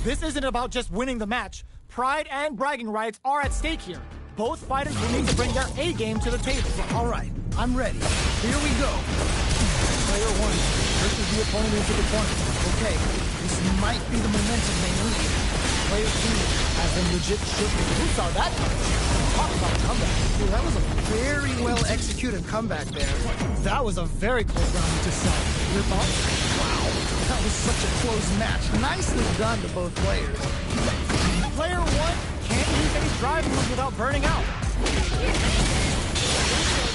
This isn't about just winning the match. Pride and bragging rights are at stake here. Both fighters will need to bring their A game to the table. All right, I'm ready. Here we go. Player 1 pushes the opponent into the corner. Okay, this might be the momentum they need. Player 2 has been legit shifting. Who saw that? Talk about a comeback. Dude, that was a very well executed comeback there. That was a very close round to sell. Your thoughts? Wow, that was such a close match. Nicely done to both players. Player 1 can't use any drive moves without burning out.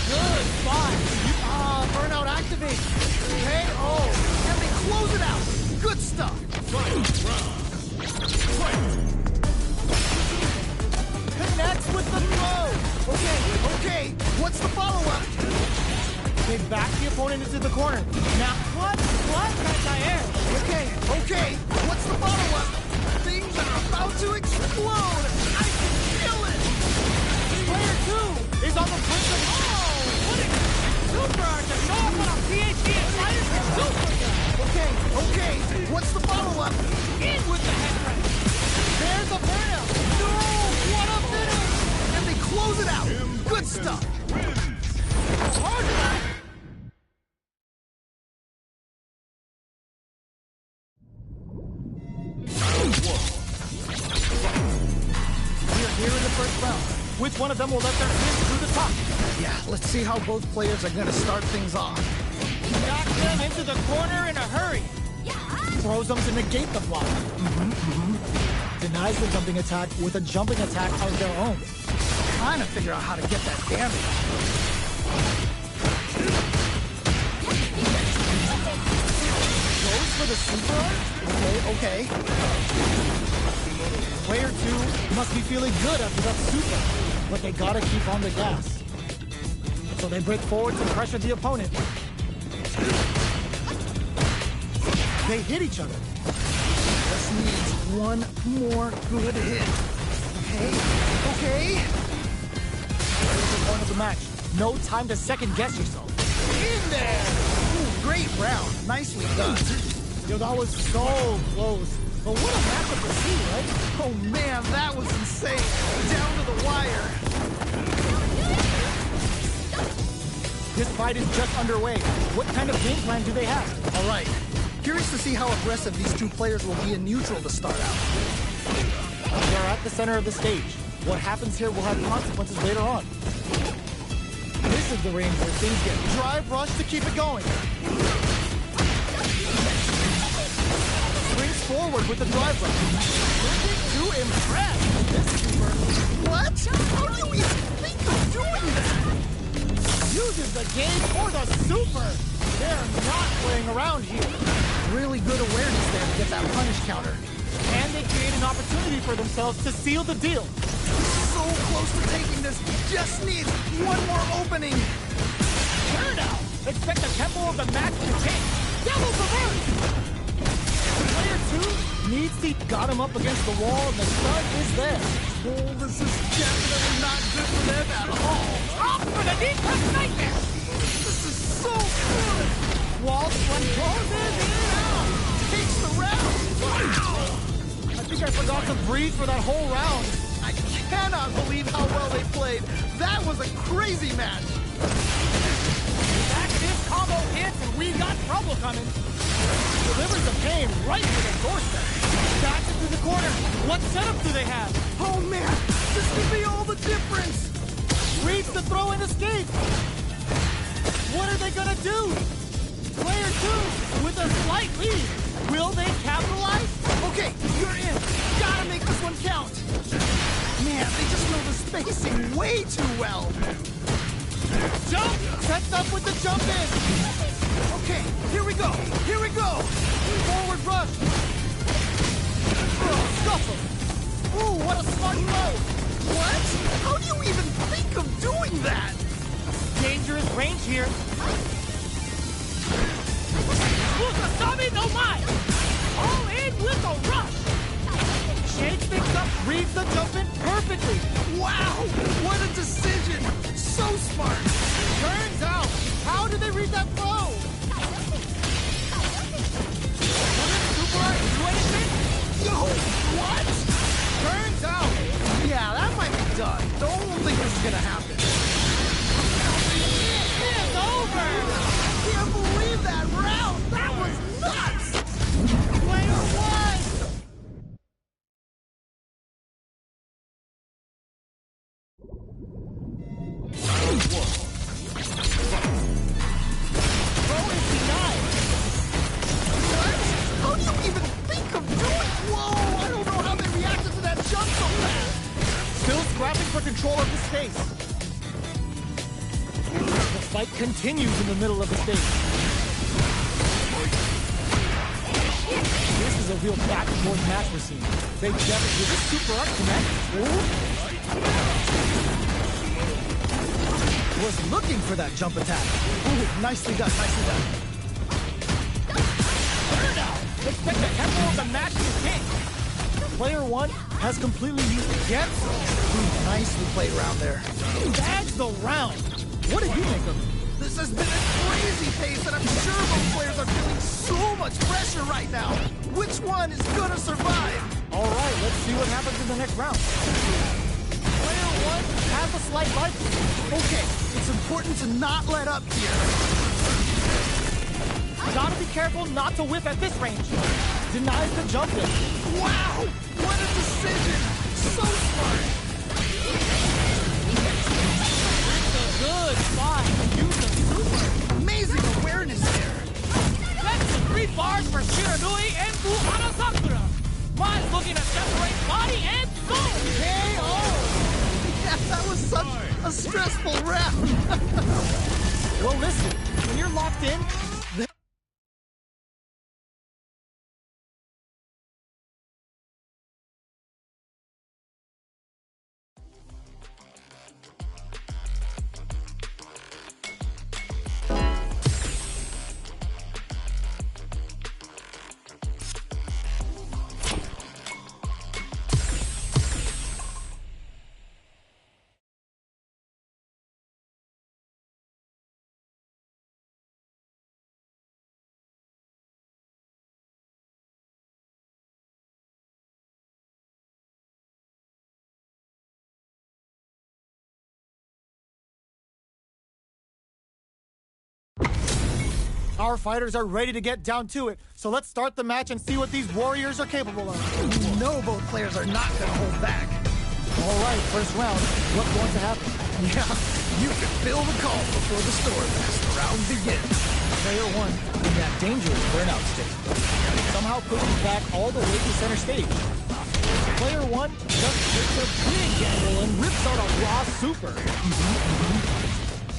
Good spot. Burnout activate. Okay, and they close it out. Good stuff. Connects with the throw. Okay, what's the follow-up? They back the opponent into the corner. Now, what? Anti-air. Okay, what's the follow-up? Things are about to explode. I can feel it. Player 2 is on the brink of... what a super to show up on a PhD and fighters with super. Okay, what's the follow-up? In with the head crank. There's a burnout. No, what a finish. And they close it out. Good stuff. Hard enough. We're here in the first round. Which one of them will let their fist through the top? Yeah, let's see how both players are going to start things off. Knock them into the corner in a hurry. Throws them to negate the block. Denies the jumping attack with a jumping attack of their own. Trying to figure out how to get that damage. Goes for the super? Okay. Player 2 must be feeling good after that super, but they gotta keep on the gas. So they break forward to pressure the opponent. They hit each other. Just needs one more good hit. Okay. There's the point of the match. No time to second guess yourself. In there! Ooh, great round. Nicely done. Yo, that was so close. But what a matchup to see, right? Oh man, that was insane. Down to the wire. This fight is just underway. What kind of game plan do they have? All right. Curious to see how aggressive these two players will be in neutral to start out. They're at the center of the stage. What happens here will have consequences later on. This is the range where things get drive rush to keep it going. Springs forward with the drive rush. Looking to impress. What? How do you even think of doing that? Uses the game for the super. They're not playing around here. Really good awareness there to get that punish counter. And they create an opportunity for themselves to seal the deal. So close to taking this. Just needs one more opening. Turn out. Expect the tempo of the match to change. Double reverse. Player 2 needs the got him up against the wall, and the stun is there. Oh, this is definitely not good for them at all. Off for the deep cut nightmare. This is so good. Wall one closes in and out. Takes the round. Wow. I think I forgot to breathe for that whole round. I cannot believe how well they played. That was a crazy match. Active combo hits and we got trouble coming. Delivers the pain right to the doorstep. Backs it through the corner. What setup do they have? Oh man, this could be all the difference. Reads the throw and escape. What are they gonna do? Player 2 with a slight lead. Will they capitalize? Okay, you're in. Gotta make this one count. Man, they just know the spacing way too well. Jump! Sets up with the jump in. Okay, here we go. Here we go. Forward rush. Scuffle. Ooh, what a smart throw. What? How do you even think of doing that? Dangerous range here. Wasabi no mai! All in with a rush! Shakes things up, reads the jump in perfectly. Wow! What a decision! So smart! Turns out, how did they read that throw? Will this super art do anything? Yo! scrapping for control of the space. The fight continues in the middle of the stage. This is a real back-and-forth match we're seeing. They definitely... Will this super art connect? Was looking for that jump attack. Ooh, nicely done, nicely done. Turn out! Expect the tempo of the match to king. Player one has completely used the jet. Ooh, nicely played around there. Bags the round. What did you think of it? This has been a crazy pace, and I'm sure both players are feeling so much pressure right now. Which one is gonna survive? All right, let's see what happens in the next round. Player one has a slight bite. Okay, it's important to not let up here. Gotta be careful not to whiff at this range. Denies the jump in. Wow! What a decision! So smart! It's a good spot. Use the super. Amazing awareness there. That's the 3 bars for Shiranui and Buhana Sakura. Mine's looking to separate body and soul. KO! Yeah, that was such a stressful round. Well, listen, when you're locked in, our fighters are ready to get down to it. So let's start the match and see what these warriors are capable of. You know both players are not going to hold back. All right, first round. What's going to happen? Yeah, you can feel the call before the storm as the round begins. Player one in that dangerous burnout state. Somehow pushes back all the way to center stage. Player one just takes a big gamble and rips out a raw super.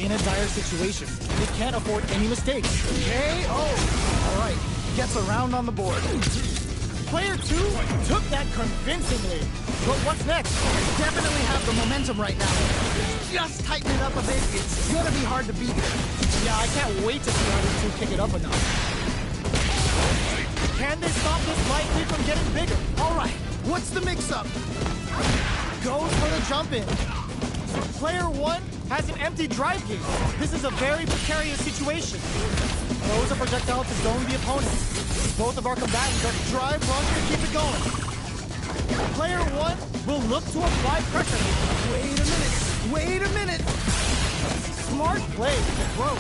In a dire situation, they can't afford any mistakes. KO! All right, gets a round on the board. Player two took that convincingly. But what's next? Definitely have the momentum right now. Just tighten it up a bit. It's gonna be hard to beat here. Yeah, I can't wait to see how these two kick it up enough. Can they stop this light lead from getting bigger? All right, what's the mix-up? Goes for the jump in. Player one has an empty drive gauge. This is a very precarious situation. Throws a projectile to zone the opponent. Both of our combatants are drive runs to keep it going. Player one will look to apply pressure. Wait a minute. Wait a minute. Smart play with the throw.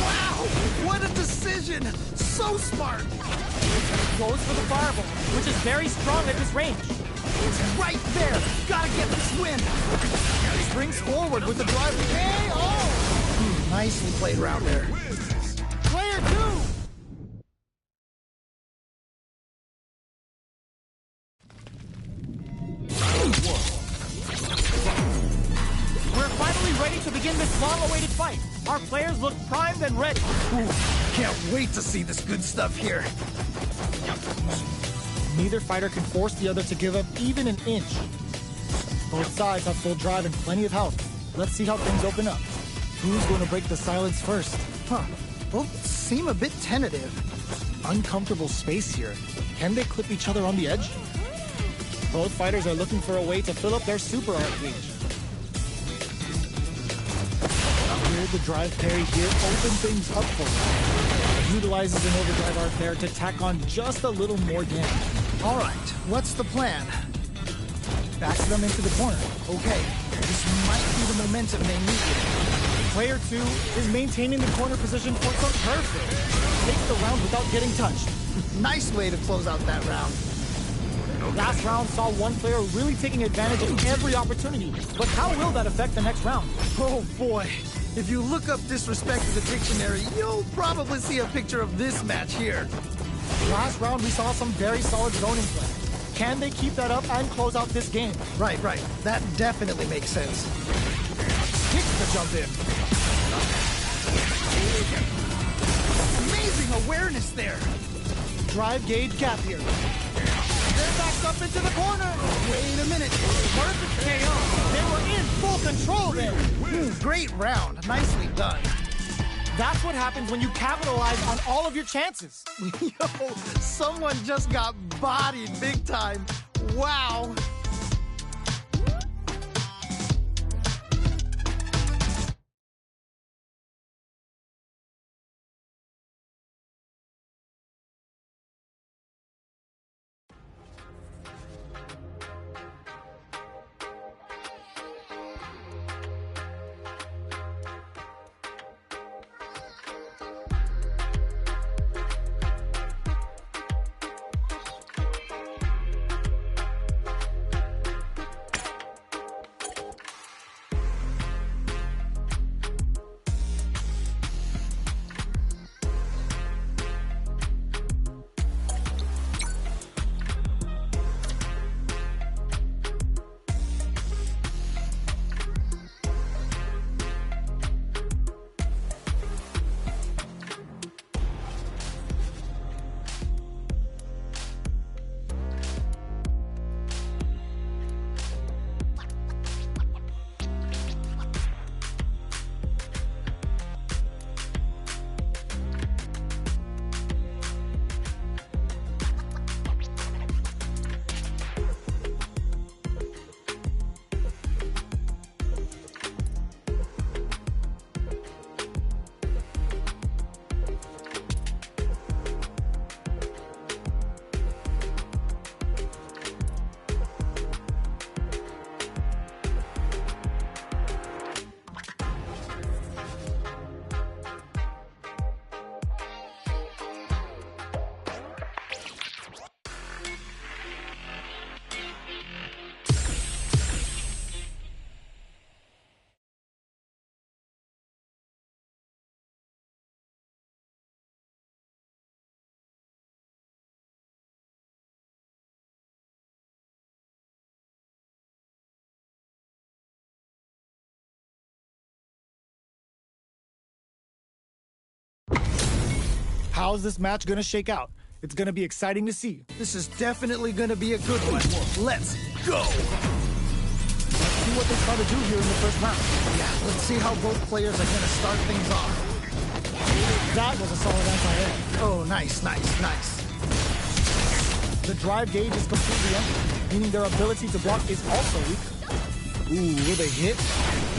Wow, what a decision. So smart. Goes for the fireball, which is very strong at this range. It's right there. Gotta get this win. Springs forward with the drive. KO! Nicely played round there. Player two! We're finally ready to begin this long-awaited fight. Our players look primed and ready. Ooh, can't wait to see this good stuff here. Neither fighter can force the other to give up even an inch. Both sides have full drive and plenty of health. Let's see how things open up. Who's going to break the silence first? Huh. Both seem a bit tentative. Uncomfortable space here. Can they clip each other on the edge? Both fighters are looking for a way to fill up their super art gauge. Here, the drive parry here open things up for them. Utilizes an overdrive art there to tack on just a little more damage. All right, what's the plan? Backs them into the corner. Okay, this might be the momentum they need. Player two is maintaining the corner position for some perfect. Takes the round without getting touched. Nice way to close out that round. Last round saw one player really taking advantage of every opportunity. But how will that affect the next round? Oh boy. If you look up disrespect in the dictionary, you'll probably see a picture of this match here. Last round we saw some very solid zoning play. Can they keep that up and close out this game? Right. That definitely makes sense. Kicks the jump in. Amazing awareness there. Drive gauge gap here. They're backed up into the corner. Wait a minute. Perfect KO. They were in full control there. Great round. Nicely done. That's what happens when you capitalize on all of your chances. Yo, someone just got bodied big time. Wow. How's this match gonna shake out? It's gonna be exciting to see. This is definitely gonna be a good one. Let's go! Let's see what they try to do here in the first round. Yeah, let's see how both players are gonna start things off. That was a solid anti-air. Oh, nice. The drive gauge is completely empty, meaning their ability to block is also weak. Ooh, will they hit,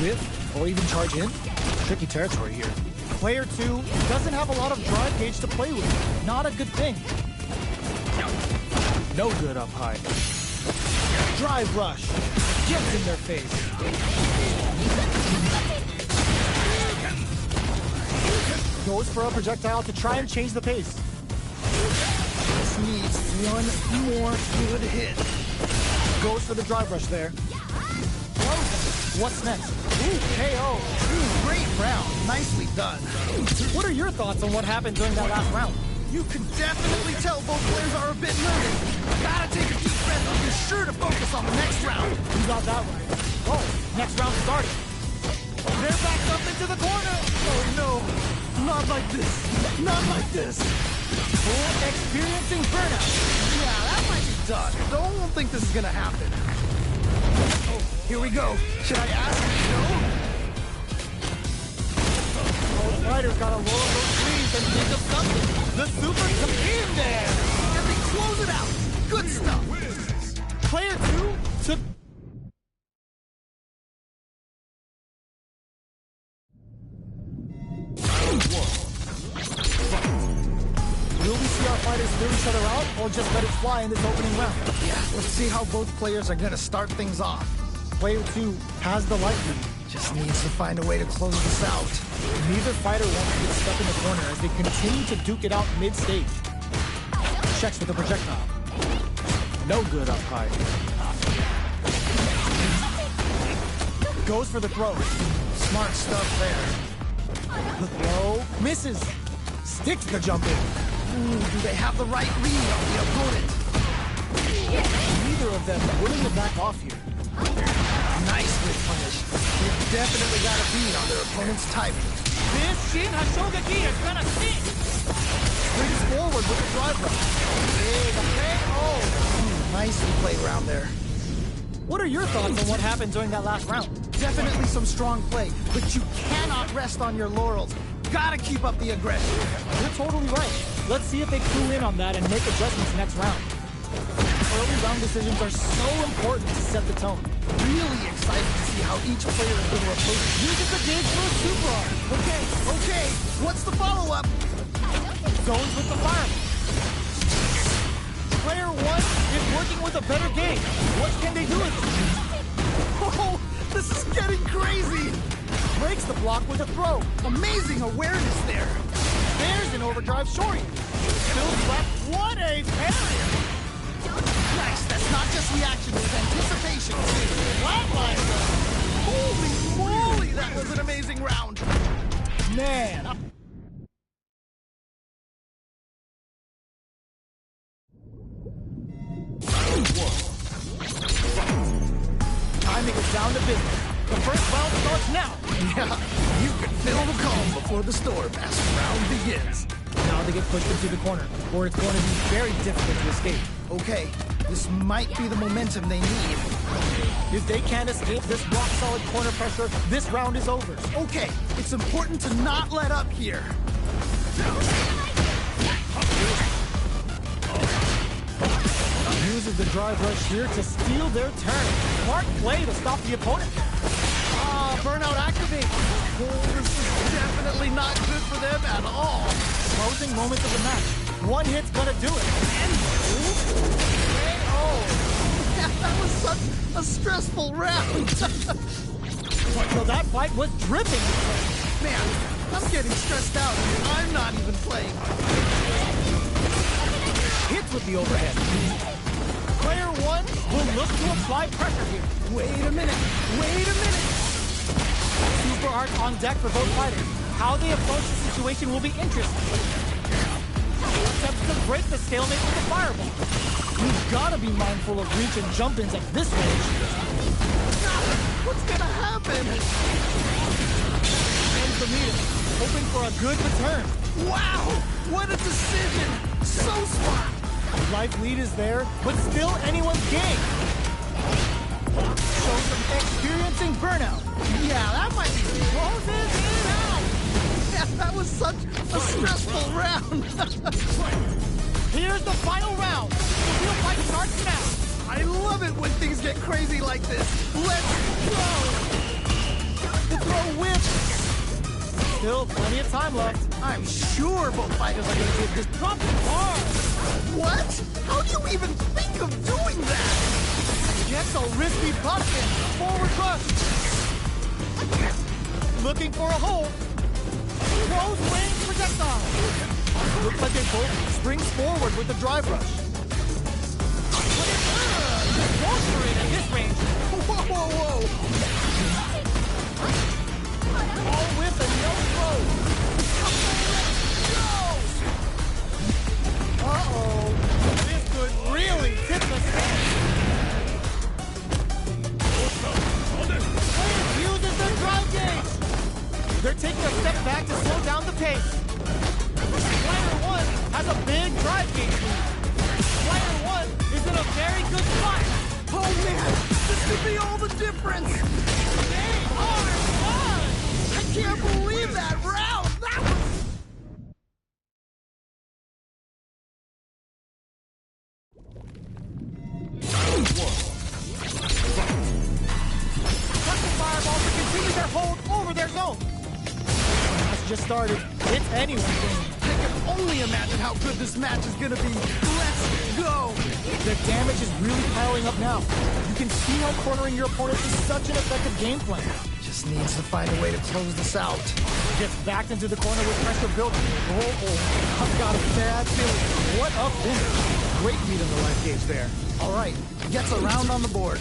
whip, or even charge in? Tricky territory here. Player 2 doesn't have a lot of drive gauge to play with. Not a good thing. No good up high. Drive rush. Gets in their face. Goes for a projectile to try and change the pace. This needs one more good hit. Goes for the drive rush there. What's next? Ooh, KO. Great round. Nicely done. What are your thoughts on what happened during that last round? You can definitely tell both players are a bit nervous. Gotta take a deep breath and be sure to focus on the next round. You got that right. Oh, next round started. They're backed up into the corner. Oh no, not like this. Not like this. Experiencing burnout. Yeah, that might be done. Don't think this is gonna happen. Oh, here we go. Should I ask? No? Both fighters gotta roll up those sleeves and think of something. The super in there. And they close it out. Good stuff. Player 2 took... Will we see our fighters clear each other out, or just let it fly in this opening round? Yeah, let's see how both players are gonna start things off. Player 2 has the light lead. Just needs to find a way to close this out. Neither fighter wants to get stuck in the corner as they continue to duke it out mid-stage. Checks with the projectile. No good up high. Goes for the throw. Smart stuff there. The throw misses. Sticks the jump in. Ooh, do they have the right read on the opponent? Neither of them willing to back off here. Nice whip punish. They've definitely got a beat on their opponent's timing. This Shin Hashogaki is gonna sting! Brings forward with a drive rush. Big okay. Oh! Nicely played around there. What are your thoughts on what happened during that last round? Definitely some strong play, but you cannot rest on your laurels. Gotta keep up the aggression. You're totally right. Let's see if they clue in on that and make adjustments next round. Early round decisions are so important to set the tone. Really excited to see how each player is going to approach it. Uses the gauge for a super arm. Okay, what's the follow-up? Goes with the fireman. Player 1 is working with a better game. What can they do with it? Oh, this is getting crazy! Breaks the block with a throw. Amazing awareness there. There's an overdrive shorty. Still left. What a parry! Nice, that's not just reaction, it's anticipation. Flatline. Holy moly, that was an amazing round. Man. Timing is down to business. The first round starts now. Yeah, you can feel the calm before the storm as the round begins. Now they get pushed into the corner, where it's going to be very difficult to escape. Okay, this might be the momentum they need. If they can't escape this rock-solid corner pressure, this round is over. Okay, it's important to not let up here. Uses the drive rush here to steal their turn. Smart play to stop the opponent. Burnout activate. Oh, this is definitely not good for them at all. Closing moments of the match. One hit's gonna do it. And Yeah, that was such a stressful round. until that fight was dripping. Man, I'm getting stressed out. I'm not even playing. Hits with the overhead. Player 1 will look to apply pressure here. Wait a minute. Super art on deck for both fighters. How they approach the situation will be interesting. Attempts to break the stalemate with the fireball. You've got to be mindful of reach and jump-ins at this range. What's gonna happen? Ends the meter, hoping for a good return. Wow, what a decision. So smart. Life lead is there, but still anyone's game. Shows them experiencing burnout. Yeah, that might be Closes it out. Yeah, that was such a stressful round. Here's the final round. The real fight starts now. I love it when things get crazy like this. Let's go. The throw whips. Still plenty of time left. I'm sure both fighters are gonna give this. Drop it hard. What? How do you even think of doing that? Gets a risky busting. Forward rush. Looking for a hole. Close range projectile. Looks like they both springs forward with the drive rush. Incorporate at this range. Whoa. All with a no throw. Uh-oh. This could really tip the scale. Player uses their drive gauge. They're taking a step back to slow down the pace. Player 1 has a big drive gauge lead. Player 1 is in a very good spot. Oh man, this could be all the difference. They are fun. I can't believe that round. That was... Custom fireballs to continue their hold over their zone. The match just started. It's anyone's game. I can only imagine how good this match is gonna be. Let's go. The damage is really piling up now. You can see how cornering your opponent is such an effective game plan. Just needs to find a way to close this out. Gets backed into the corner with pressure building. Oh, I've got a bad feeling. What a finish. Great beat on the life gauge there. All right, gets a round on the board.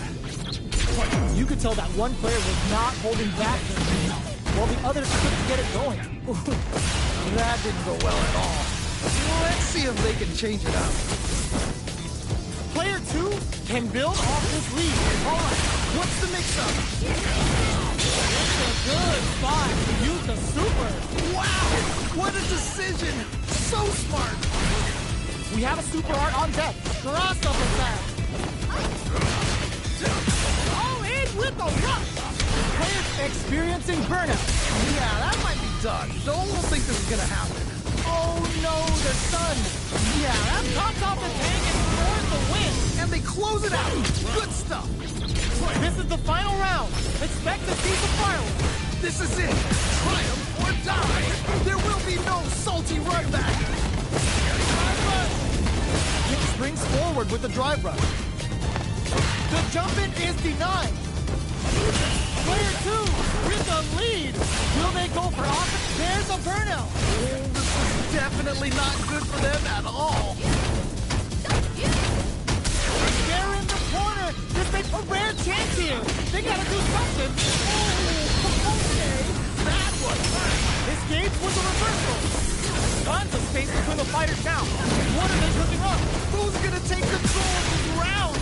You could tell that one player was not holding back, while the others couldn't get it going. That didn't go well at all. Let's see if they can change it up. Player 2 can build off this lead. All right, what's the mix-up? It's a good spot to use the super. Wow, what a decision. So smart. We have a super art on deck. Crossover fast. All in with the rush. Players experiencing burnout. Yeah, that might be done. Don't think this is gonna happen. Oh no, they're stunned. Yeah, that Tops off the tank and scores the win. and they close it out. Good stuff. This is the final round. Expect to see some fireworks. This is it. Triumph or die. There will be no salty run back. It springs forward with the drive rush. The jump in is denied. Player 2 with the lead. Will they go for offense? There's a burnout. Oh, this is definitely not good for them at all. They're in the corner. This makes a rare chance here. They gotta do something. Oh, okay. That was This gauge was a reversal. Tons of space between the fighters now. What are they cooking up? who's gonna take control of this round?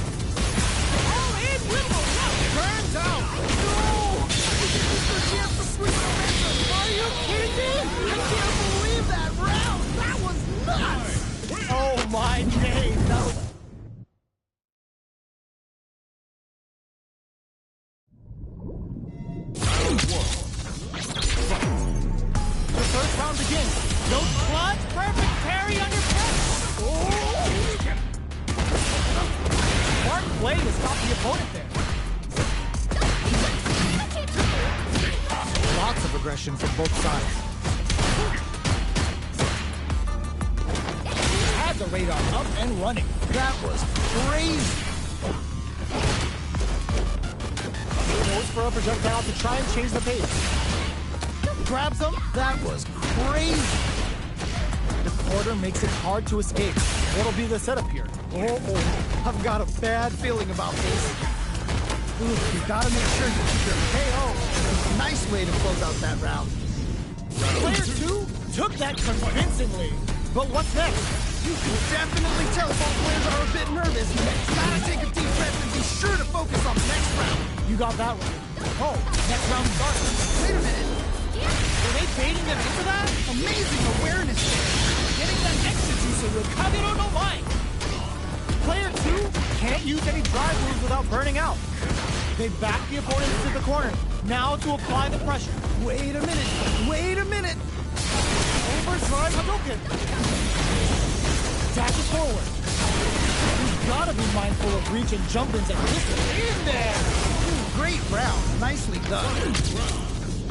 All in with the rush. Turns out. No! This is the chance to switch momentum. Are you kidding? I can't believe that round. That was nuts. Oh my days. That was... The first round begins. No clutch, perfect parry under pressure. Smart play to stop the opponent there. Lots of aggression from both sides. Had the radar up and running. That was crazy. Goes for a projectile to try and change the pace. Grabs him. That was crazy. The quarter makes it hard to escape. What'll be the setup here? Oh, I've got a bad feeling about this. Ooh, you gotta make sure you keep your KO. Nice way to close out that round. Player 2 took that convincingly. But what's next? You can definitely tell both players are a bit nervous. Gotta take a deep breath and be sure to focus on the next round. You got that one. Oh, next round starts. Wait a minute. Were they baiting them into that? Amazing awareness there. Getting that extra juice with Kagero no Mai. Player 2 can't use any drive moves without burning out. They back the opponent into the corner. Now to apply the pressure. Wait a minute. Wait a minute. Overdrive Hadouken. Dashes forward. You've gotta be mindful of reach and jump-ins and this in there. Great round. Nicely done.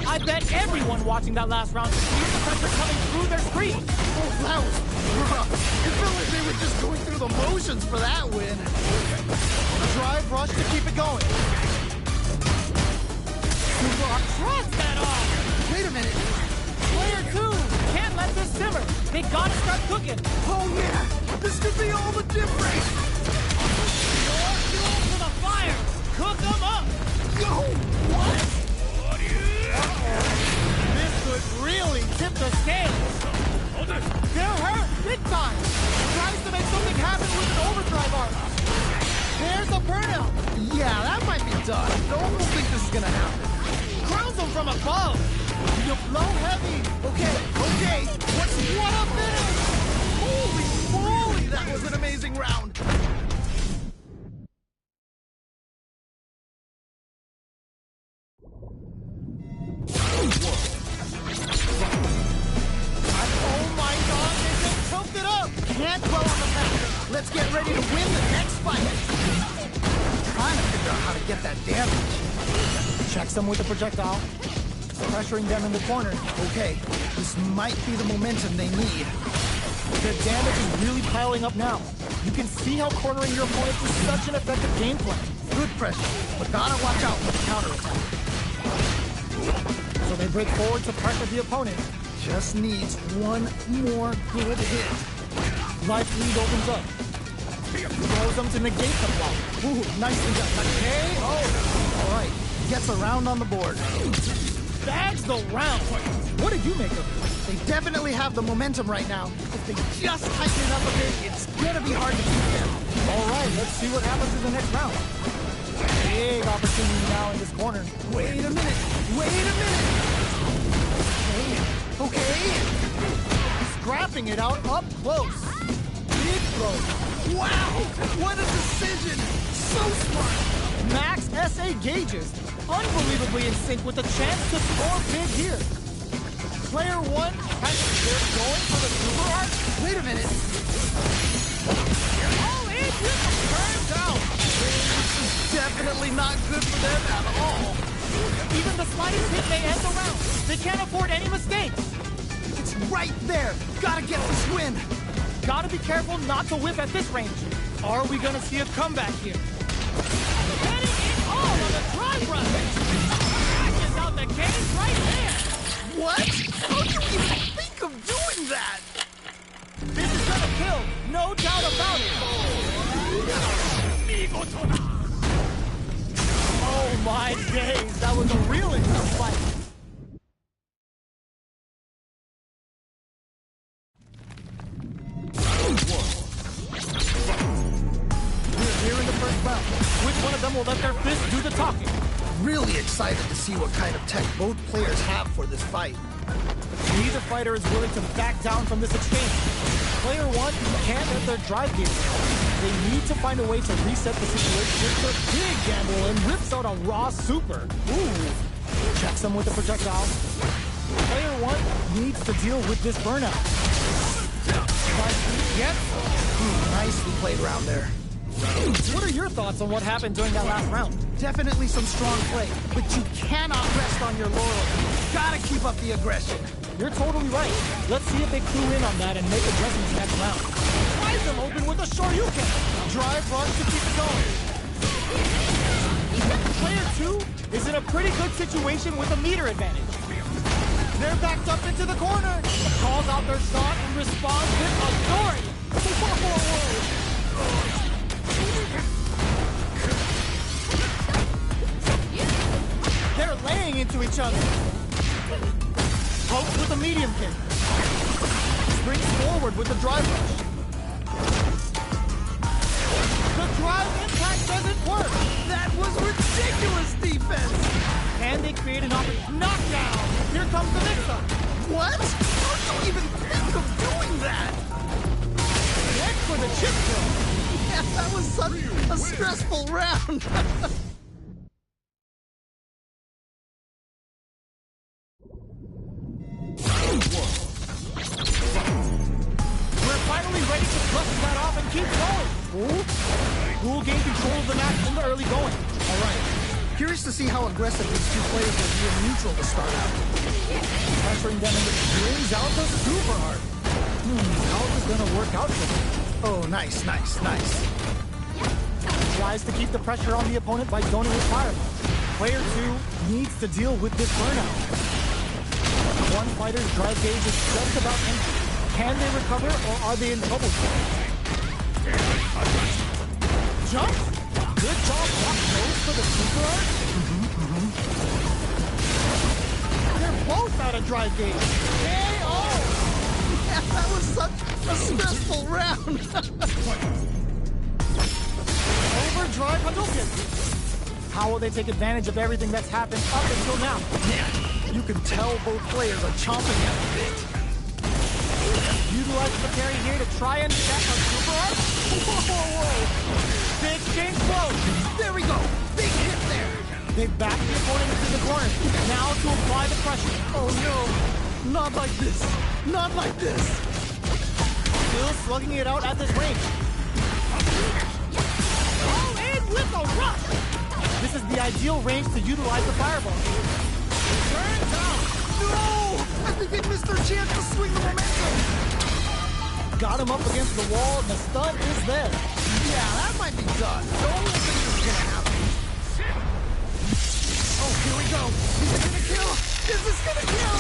I bet everyone watching that last round could feel the pressure coming through their screen. Oh, that was rough. It felt like they were just going through the motions for that win. Drive rush to keep it going. Cross that off. Wait a minute. Player 2 can't let this simmer. They gotta start cooking. Oh, yeah. This could be all the difference. More fuel to the fire. Cook them up. Yo, what? This could really tip the scales. They're hurt big time. Tries to make something happen with an overdrive arc. There's a burnout. Yeah, that might be done. Don't think this is gonna happen. Crowns them from above. You blow heavy. Okay. What a finish! Holy moly, that was an amazing round. Oh my God, they just choked it up. Can't dwell on the past. Let's get ready to win the next fight. Trying to figure out how to get that damage. Checks them with a projectile. Pressuring them in the corner. Okay, this might be the momentum they need. The damage is really piling up now. You can see how cornering your opponent is such an effective game plan. Good pressure, but gotta watch out for the counterattack. So they break forward to pressure the opponent. Just needs one more good hit. Life lead opens up. Throws them to negate the block. Ooh, nicely done. Okay, all right. Gets a round on the board. Bags the round. What did you make of it? They definitely have the momentum right now. If they just tighten it up a bit, it's gonna be hard to beat them. All right, let's see what happens in the next round. Big opportunity now in this corner. Wait a minute! Wait a minute! Okay. Scrapping it out up close. Big throw. Wow! What a decision! So smart! Max SA gauges. Unbelievably in sync with the chance to score big here. Player one they're going for the super art. Wait a minute! Oh, it just turns out. This is definitely not good for them at all. Even the slightest hit may end the round. They can't afford any mistakes. It's right there! Gotta get this win! Gotta be careful not to whip at this range. Are we gonna see a comeback here? Getting it all on the drive run. Crashes out the cage right there. What? How do you even think of doing that? This is gonna kill, no doubt about it. Oh my days, that was a real intense fight. We're here in the first round. Which one of them will let their fist do the talking? Really excited to see what kind of tech both players have for this fight. Neither fighter is willing to back down from this exchange. Player one can't let their drive gear. They need to find a way to reset the situation. It's a big gamble and whips out a raw super. Ooh. Checks him with the projectile. Player one needs to deal with this burnout. Yep. Nicely played round there. What are your thoughts on what happened during that last round? Definitely some strong play, but you cannot rest on your laurels. Gotta keep up the aggression. You're totally right. Let's see if they clue in on that and make adjustments next round. Tries them open with a Shoryuken. Drive rush to keep it going. Player two is in a pretty good situation with a meter advantage. They're backed up into the corner. Calls out their shot and responds with authority. They're laying into each other. Pokes with a medium kick. Springs forward with the drive rush. The drive impact doesn't work. That was ridiculous defense. And they create an opportunity. Knockdown. Here comes the mix-up. What? How do you even think of doing that? Next for the chip kill. Yeah, that was such a stressful round. We're finally ready to brush that off and keep going. Who gained control of the match from the early going. All right. Curious to see how aggressive these two players will be in neutral to start out. Pressuring them into brings out the super art. How is this gonna work out for them? Oh, nice, nice, nice. Tries to keep the pressure on the opponent by zoning with fireball. Player two needs to deal with this burnout. One fighter's drive gauge is just about empty. Can they recover or are they in trouble? Jump! Good job, block nose for the super art. They're both out of drive gauge. KO! Yeah, that was such a stressful round. Overdrive Hadouken. How will they take advantage of everything that's happened up until now? Yeah, you can tell both players are chomping at the bit. Utilizing the parry here to try and set a super art. Whoa! Big exchange blow. There we go. Big hit there. They back the opponent into the corner. Now to apply the pressure. Oh no. Not like this. Not like this. Still slugging it out at this range. All in with a rush. This is the ideal range to utilize the fireball. Turns out. No! I think they missed their chance to swing the momentum. Got him up against the wall, and the stun is there. Yeah, that might be done. Don't think this is gonna happen. Oh, here we go. Is it gonna kill? Is this gonna kill?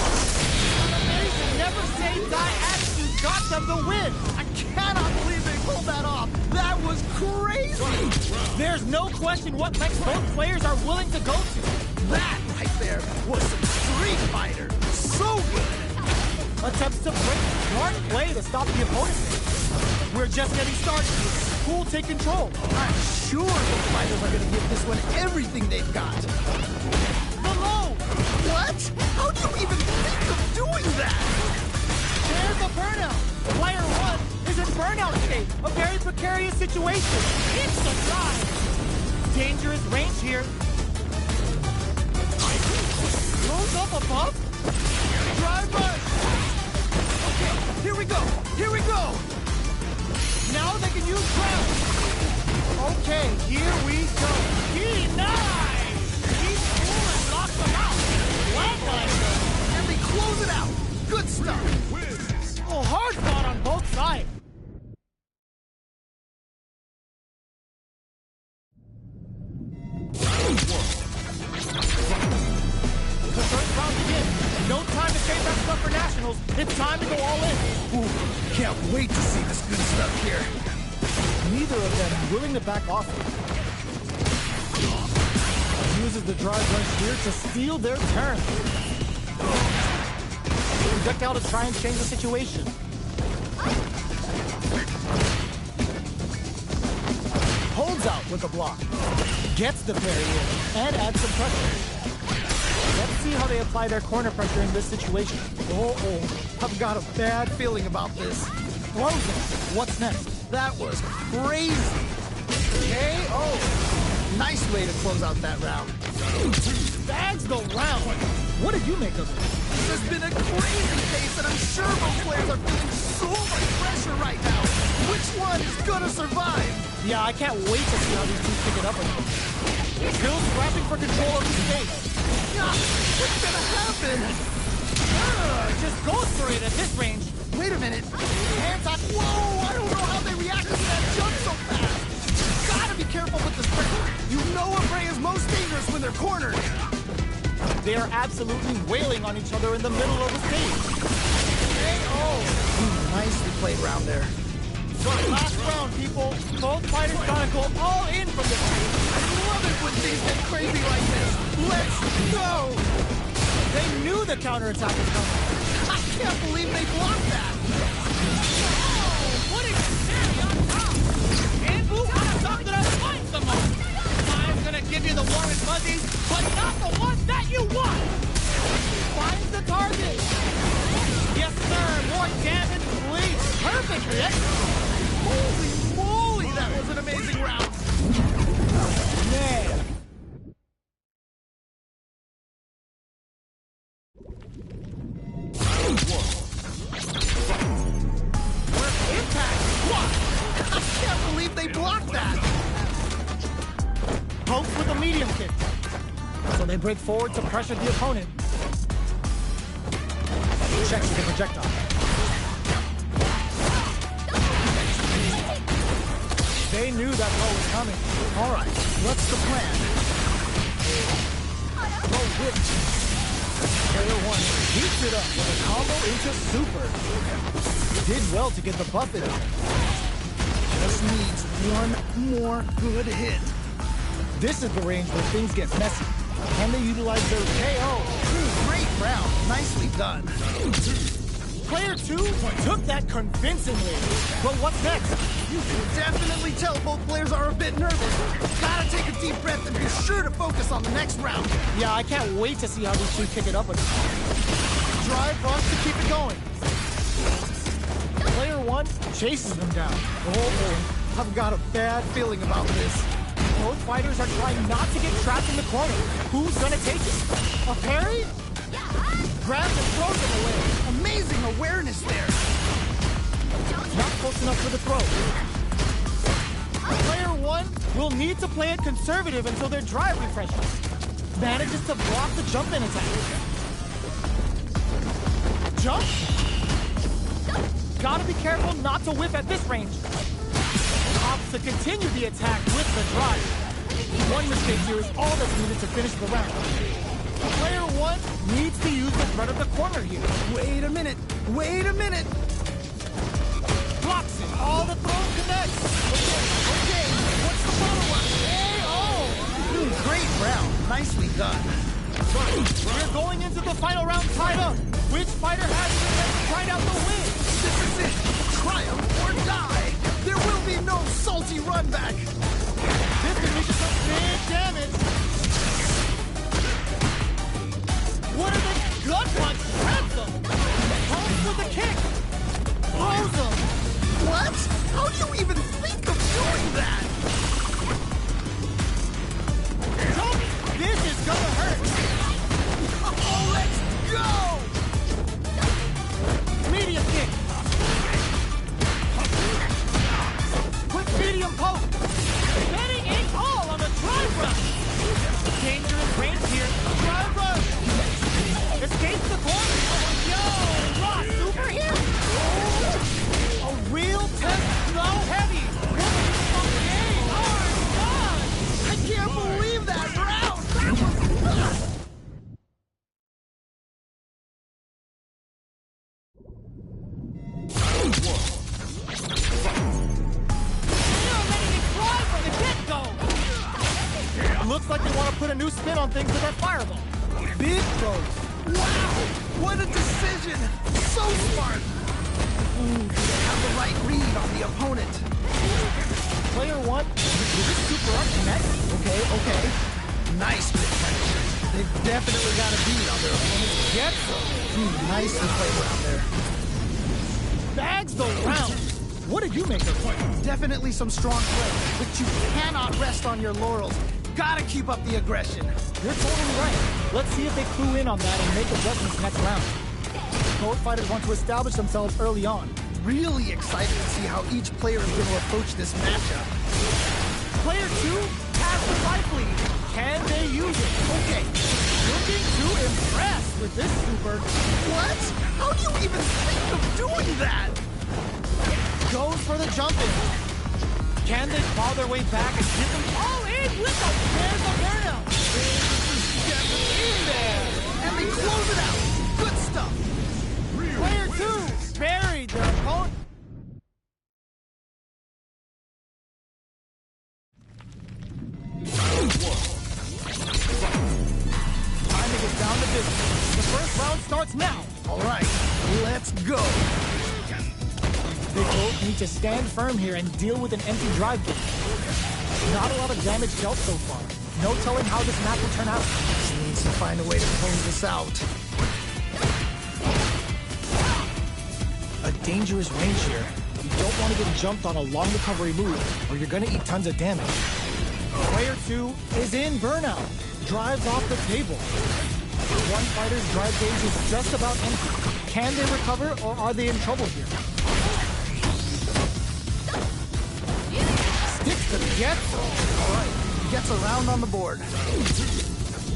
An amazing never say die attitude got them the win. I cannot believe they pulled that off. That was crazy. There's no question what lengths both players are willing to go to. That right there was some Street Fighter. So good. Attempts to break smart play to stop the opponent. We're just getting started. Cool take control. I'm sure the fighters are gonna give this one everything they've got. The low. What? How do you even think of doing that? There's a burnout. Player 1 is in burnout state. A very precarious situation. It's the drive. Dangerous range here. Throws up a buff. Drive rush. Okay, here we go. Here we go. Now they can use ground. Okay, here we go. Denied. He's cool and knocks them out. Flatline. And they close it out. Good stuff. Oh, hard fought on both sides. The first round begins. No time to save that stuff for nationals. It's time to go all in. Ooh, can't wait to see this good stuff here. Neither of them willing to back off. Uses the drive rush here to steal their turn. Projectile to try and change the situation. Holds out with a block. Gets the parry in and adds some pressure. Let's see how they apply their corner pressure in this situation. Oh, I've got a bad feeling about this. Throws it. What's next? That was crazy. KO. Nice way to close out that round. Bags the round. What did you make of it? There's been a crazy pace, and I'm sure both players are feeling so much pressure right now. Which one is gonna survive? Yeah, I can't wait to see how these two pick it up again. Still scrapping for control of the space. What's gonna happen? Just goes for it at this range. Wait a minute. Hands on. Whoa, I don't know how they reacted to that jump so fast. Gotta be careful with this pressure. You know a prey is most dangerous when they're cornered. They are absolutely wailing on each other in the middle of the stage. Nicely played round there. So last round, people. Both fighters gotta go all in from this stage. I love it when things get crazy like this. Let's go! They knew the counterattack was coming. I can't believe they blocked that. Oh, what is cherry on top? And who kind of stuff that finds the most? Time's gonna give you the warm and fuzzies, but not the ones that you want. Finds the target. Yes, sir. More damage, please. Perfect hit. Holy moly, that was an amazing round. Man. Impact! What? I can't believe they blocked that! Pokes with a medium kick. So they break forward to pressure the opponent. Checks the projectile. They knew that blow was coming. All right, what's the plan? Low whip. Player 1 heats it up with a combo into super. Did well to get the buff in. Just needs one more good hit. This is the range where things get messy. Can they utilize their KO? Great round. Nicely done. Player 2 took that convincingly. But what's next? You can definitely tell both players are a bit nervous. Gotta take a deep breath and be sure to focus on the next round. Yeah, I can't wait to see how these two pick it up again. Drive rush to keep it going. Player 1 chases them down. Oh, I've got a bad feeling about this. Both fighters are trying not to get trapped in the corner. Who's gonna take it? A parry? Grabs and throws him away. Amazing awareness there. Not close enough for the throw. Player 1 will need to play it conservative until their drive refreshes. Manages to block the jump-in attack. Jump? Gotta be careful not to whip at this range. Opts to continue the attack with the drive. One mistake here is all that's needed to finish the round. Player 1 needs to use the front of the corner here. Wait a minute. Wait a minute. Blocks it. All the throws connect. Okay. What's the follow-up? Great round. Nicely done. We're going into the final round tied up. Which fighter has it and find out the win? This is it. Triumph or die. There will be no salty run back. This can lead to some big damage. What are the gut punch? Grabs him. Comes with a kick. Throws him. What? How do you even think of doing that? This is gonna hurt. Oh, let's go! Medium kick. Quick medium poke. Getting a call on the drive rush. Dangerous range here. Drive rush. Escapes the corner. Yo, Rock super here. Oh, a real test. So heavy. Oh, God. I can't believe that round. That was... Looks like they want to put a new spin on things with that fireball. Big throws. Wow! What a decision! So smart! Ooh, they have the right read on the opponent. Player one, is this super up connect? Okay. Nice big finish. They've definitely got a beat on their opponent's get-so. Nicely played around there. Bags the round. What did you make of it? Definitely some strong play, but you cannot rest on your laurels. Gotta keep up the aggression. You're totally right. Let's see if they clue in on that and make adjustments next round. Both fighters want to establish themselves early on. Really excited to see how each player is going to approach this matchup. Player two has the life lead. Can they use it? Okay. Looking to impress with this super. What? How do you even think of doing that? Goes for the jump in. Can they claw their way back and get them all in with the there's the burnout. Get them in there. And they close it out. Good stuff. Player two buried their opponent. Time to get down to business. The first round starts now. All right, let's go. They both need to stand firm here and deal with an empty drive gate. Not a lot of damage dealt so far. No telling how this match will turn out. Just needs to find a way to close this out. A dangerous range here. You don't want to get jumped on a long recovery move, or you're going to eat tons of damage. Player two is in burnout. Drives off the table. One fighter's drive gauge is just about empty. Can they recover, or are they in trouble here? Sticks to the get-so. All right, gets a round on the board.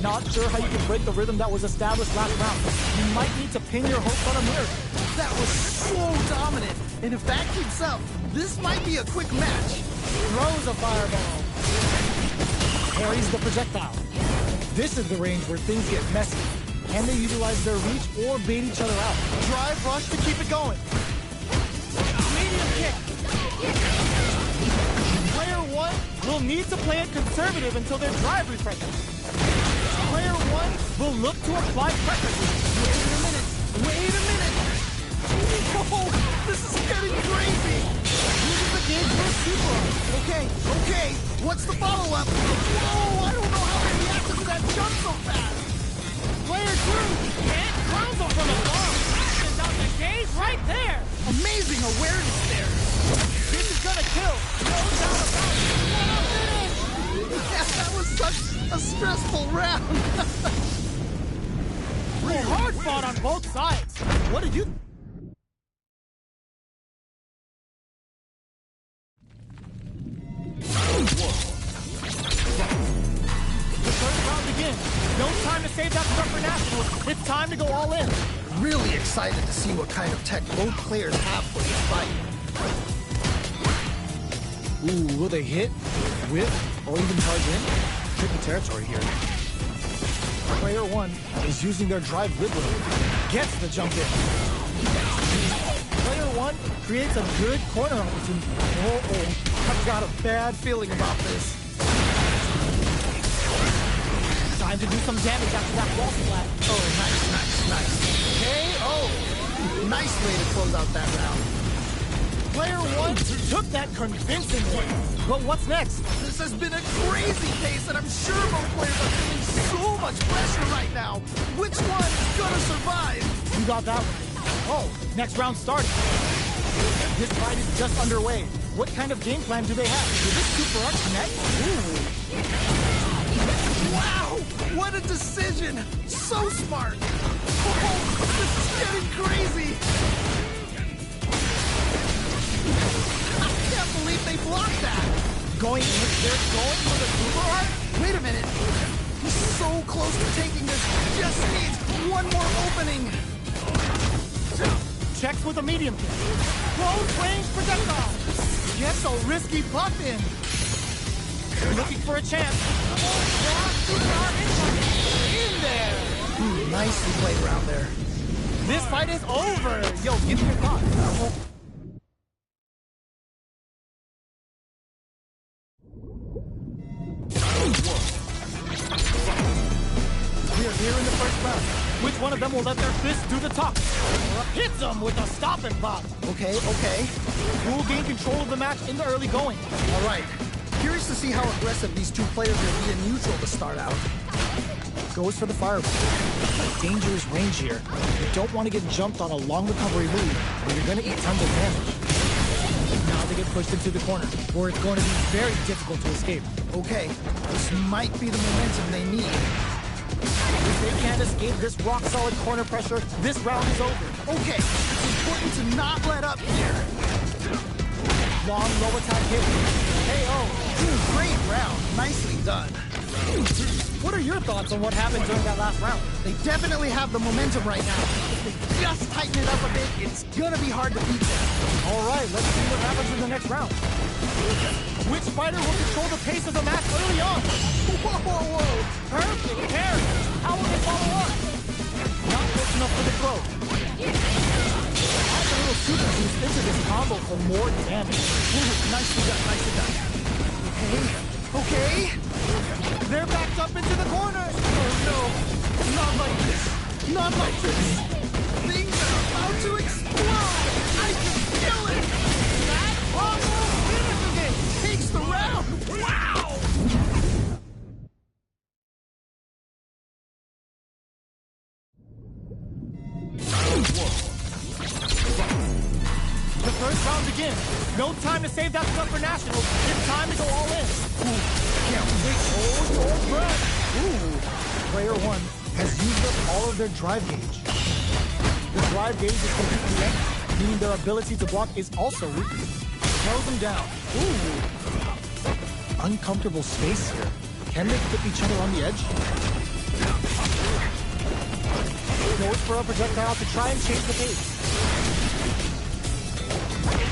Not sure how you can break the rhythm that was established last round. You might need to pin your hopes on a miracle. That was so dominant, and if that keeps up, this might be a quick match. Throws a fireball. Parries the projectile. This is the range where things get messy. Can they utilize their reach or bait each other out? Drive rush to keep it going. Medium kick. Player one will need to play it conservative until their drive refreshes. Player one will look to apply pressure. Wait a minute. Whoa, this is getting crazy. Uses the gauge for a super. Okay. What's the follow-up? Whoa, I don't know how they reacted to that jump so fast. Player two can't close him from above. Sends out the gauge right there. Amazing awareness there. This is gonna kill. No doubt about it. Yeah, that was such a stressful round. Hard fought on both sides. What did you... The third round begins. No time to save that stuff for nationals. It's time to go all in. Really excited to see what kind of tech both players have for this fight. Ooh, will they hit, whip, or even charge in? Tricky territory here. Player one is using their drive liberally. Gets the jump in. Player one creates a good corner opportunity. I've got a bad feeling about this. Time to do some damage after that wall splat. Oh, nice. KO. Nice way to close out that round. Player one took that convincingly. But what's next? This has been a crazy pace, and I'm sure both players are feeling so much pressure right now. Which one's gonna survive? You got that one. Oh, next round started. This fight is just underway. What kind of game plan do they have? Will this super arc connect? Ooh. Wow! What a decision! So smart! Oh, this is getting crazy! I can't believe they blocked that! They're going for the super arc? Wait a minute! He's so close to taking this! Just needs one more opening! Checks with a medium kick. Close range projectile. Gets a risky puff in. Looking for a chance. In there. Nicely played around there. This fight is over. Yo, give me your thoughts. We are here in the first round. Which one of them will let their fist do the talk? Hits them with a stop and pop. Okay. Who will gain control of the match in the early going? All right. Curious to see how aggressive these two players will be in neutral to start out. Goes for the fireball. Dangerous range here. You don't want to get jumped on a long recovery move, or you're going to eat tons of damage. Now they get pushed into the corner, where it's going to be very difficult to escape. Okay, this might be the momentum they need. If they can't escape this rock-solid corner pressure, this round is over. Okay, it's important to not let up here. Long low attack hit. KO. Great round. Nicely done. What are your thoughts on what happened during that last round? They definitely have the momentum right now. If they just tighten it up a bit, it's gonna be hard to beat them. All right, let's see what happens in the next round. Which fighter will control the pace of the match early on? Whoa. Perfect parry. How will they follow up? Not close enough for the throw. Add a little super boost into this combo for more damage. Nicely done. Okay. They're backed up into the corner. Oh no, not like this. Things are about to explode. I can feel it. That almost finishes it. Takes the round. Wow. The first round begins. No time to save that stuff for nationals. It's time to go all in. Can't wait. Hold your breath. Player one has used up all of their drive gauge. The drive gauge is completely empty, meaning their ability to block is also weak. Throws them down. Uncomfortable space here. Can they flip each other on the edge? Goes for a projectile to try and change the pace.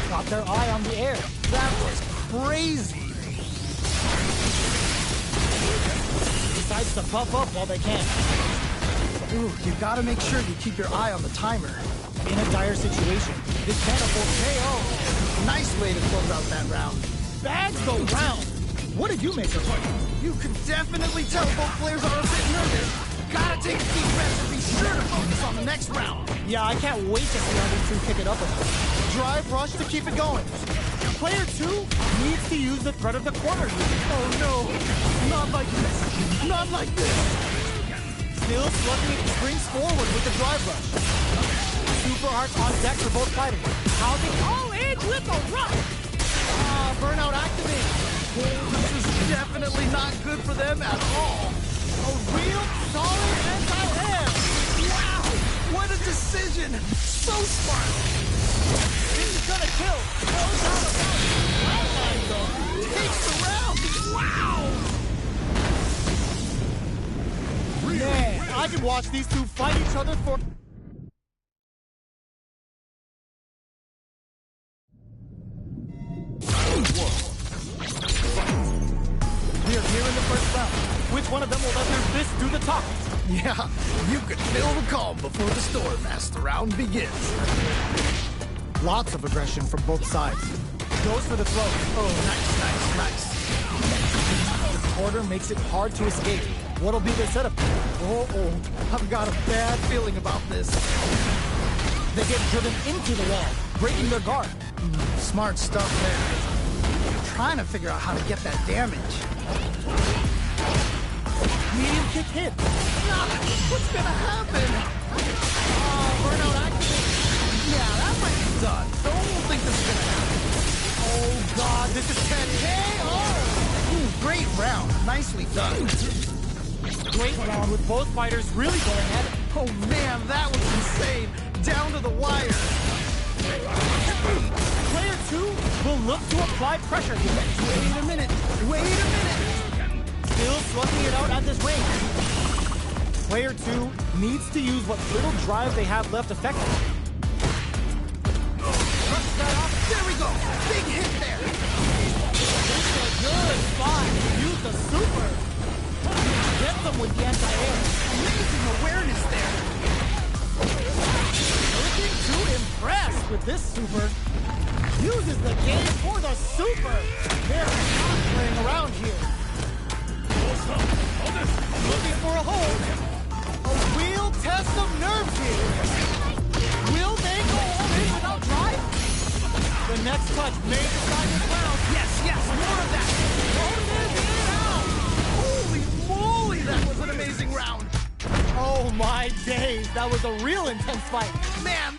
Got their eye on the air. That was crazy. Decides to puff up while they can. Ooh, you gotta make sure you keep your eye on the timer. In a dire situation, this can't afford KO. Nice way to close out that round. Bags go round. What did you make of it? You can definitely tell both players are a bit nervous. Gotta take a deep breath and be sure to focus on the next round. Yeah, I can't wait to see how these two pick it up again. Drive rush to keep it going. Player two needs to use the threat of the corner. Oh no, not like this. Still slugging, springs forward with the drive rush. Super hearts on deck for both fighters. How they all in with a rush. Burnout activated. This is definitely not good for them at all. A real solid anti-air. Wow, what a decision. So smart. This is gonna kill. Goes out of bounds. Takes the round. Wow. Man, I could watch these two fight each other for... We are here in the first round. Which one of them will let their fist do the talk? Yeah, you can feel the calm before the storm as the round begins. Lots of aggression from both sides. Goes for the throw. Oh, nice. The quarter makes it hard to escape. What'll be their setup? Oh, I've got a bad feeling about this. They get driven into the wall, breaking their guard. Smart stuff there. I'm trying to figure out how to get that damage. Medium kick hit. What's gonna happen? Burnout activated. Yeah, that might be done. Don't think this is gonna happen. Oh god, this is 10 KO! Ooh, great round. Nicely done. Great round with both fighters really going at it. Oh man, that was insane. Down to the wire. Player 2 will look to apply pressure here. Wait a minute. Still slugging it out at this range. Player 2 needs to use what little drive they have left effectively. Brush that off. There we go. Big hit there. This is a good spot. Use the super. Get them with the anti-air. Amazing awareness there. Looking to impress with this super. Uses the game for the super. They're not playing around here. Looking for a hold. A real test of nerves here. Will they go all in without drive? The next touch may decide this round. Yes, more of that. Holy moly, that was an amazing round. Oh my days, that was a real intense fight. Man,